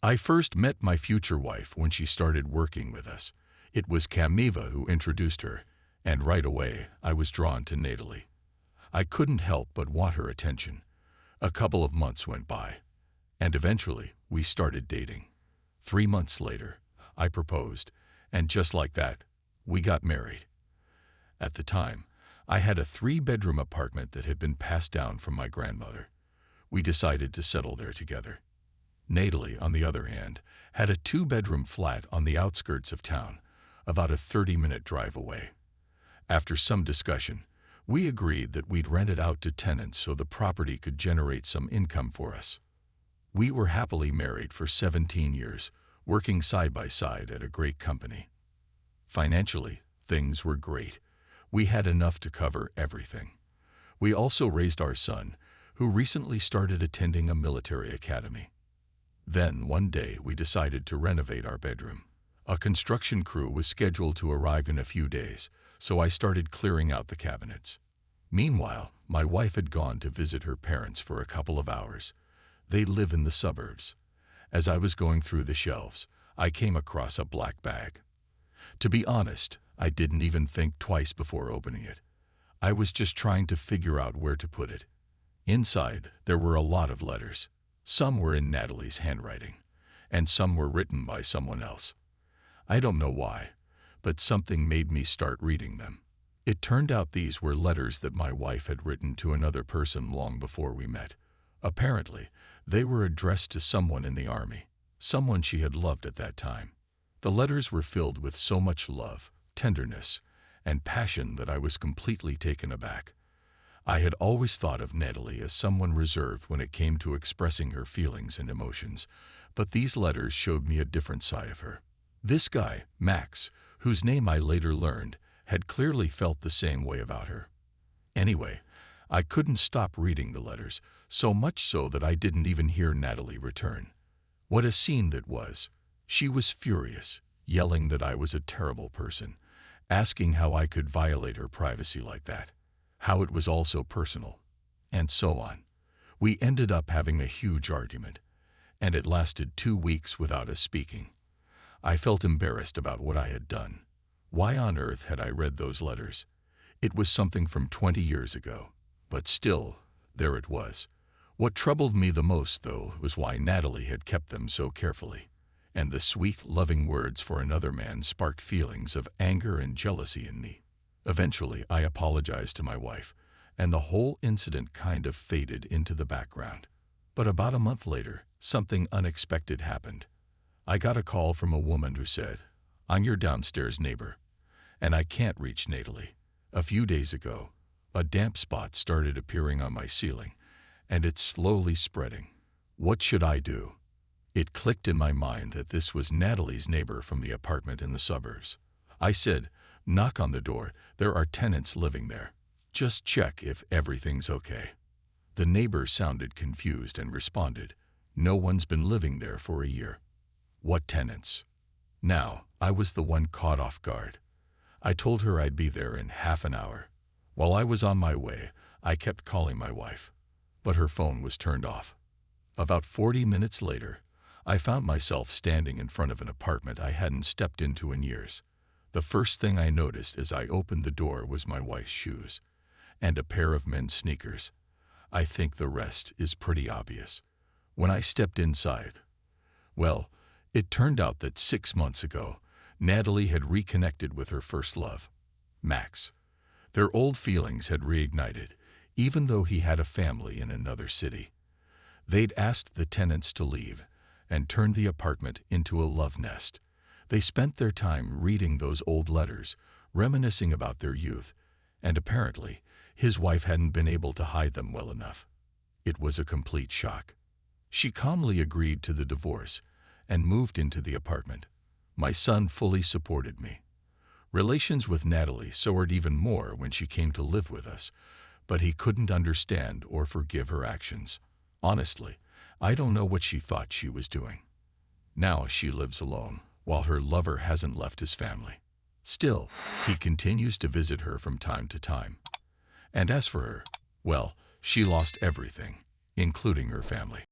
I first met my future wife when she started working with us. It was Camiva who introduced her, and right away I was drawn to Natalie. I couldn't help but want her attention. A couple of months went by, and eventually we started dating. 3 months later, I proposed, and just like that, we got married. At the time, I had a 3-bedroom apartment that had been passed down from my grandmother. We decided to settle there together. Natalie, on the other hand, had a 2-bedroom flat on the outskirts of town, about a 30-minute drive away. After some discussion, we agreed that we'd rent it out to tenants so the property could generate some income for us. We were happily married for 17 years, working side by side at a great company. Financially, things were great. We had enough to cover everything. We also raised our son, who recently started attending a military academy. Then, one day, we decided to renovate our bedroom. A construction crew was scheduled to arrive in a few days, so I started clearing out the cabinets. Meanwhile, my wife had gone to visit her parents for a couple of hours. They live in the suburbs. As I was going through the shelves, I came across a black bag. To be honest, I didn't even think twice before opening it. I was just trying to figure out where to put it. Inside, there were a lot of letters. Some were in Natalie's handwriting, and some were written by someone else. I don't know why, but something made me start reading them. It turned out these were letters that my wife had written to another person long before we met. Apparently, they were addressed to someone in the army, someone she had loved at that time. The letters were filled with so much love, tenderness, and passion that I was completely taken aback. I had always thought of Natalie as someone reserved when it came to expressing her feelings and emotions, but these letters showed me a different side of her. This guy, Max, whose name I later learned, had clearly felt the same way about her. Anyway, I couldn't stop reading the letters, so much so that I didn't even hear Natalie return. What a scene that was! She was furious, yelling that I was a terrible person, asking how I could violate her privacy like that, how it was all so personal, and so on. We ended up having a huge argument, and it lasted 2 weeks without us speaking. I felt embarrassed about what I had done. Why on earth had I read those letters? It was something from 20 years ago, but still, there it was. What troubled me the most, though, was why Natalie had kept them so carefully, and the sweet, loving words for another man sparked feelings of anger and jealousy in me. Eventually, I apologized to my wife, and the whole incident kind of faded into the background. But about a month later, something unexpected happened. I got a call from a woman who said, "I'm your downstairs neighbor, and I can't reach Natalie. A few days ago, a damp spot started appearing on my ceiling, and it's slowly spreading. What should I do?" It clicked in my mind that this was Natalie's neighbor from the apartment in the suburbs. I said, "Knock on the door. There are tenants living there. Just check if everything's okay." The neighbor sounded confused and responded, "No one's been living there for a year." What tenants? Now, I was the one caught off guard. I told her I'd be there in half an hour. While I was on my way, I kept calling my wife, but her phone was turned off. About 40 minutes later, I found myself standing in front of an apartment I hadn't stepped into in years. The first thing I noticed as I opened the door was my wife's shoes and a pair of men's sneakers. I think the rest is pretty obvious. When I stepped inside, well, it turned out that 6 months ago, Natalie had reconnected with her first love, Max. Their old feelings had reignited, even though he had a family in another city. They'd asked the tenants to leave and turned the apartment into a love nest. They spent their time reading those old letters, reminiscing about their youth, and apparently, his wife hadn't been able to hide them well enough. It was a complete shock. She calmly agreed to the divorce and moved into the apartment. My son fully supported me. Relations with Natalie soured even more when she came to live with us, but he couldn't understand or forgive her actions. Honestly, I don't know what she thought she was doing. Now she lives alone, while her lover hasn't left his family. Still, he continues to visit her from time to time. And as for her, well, she lost everything, including her family.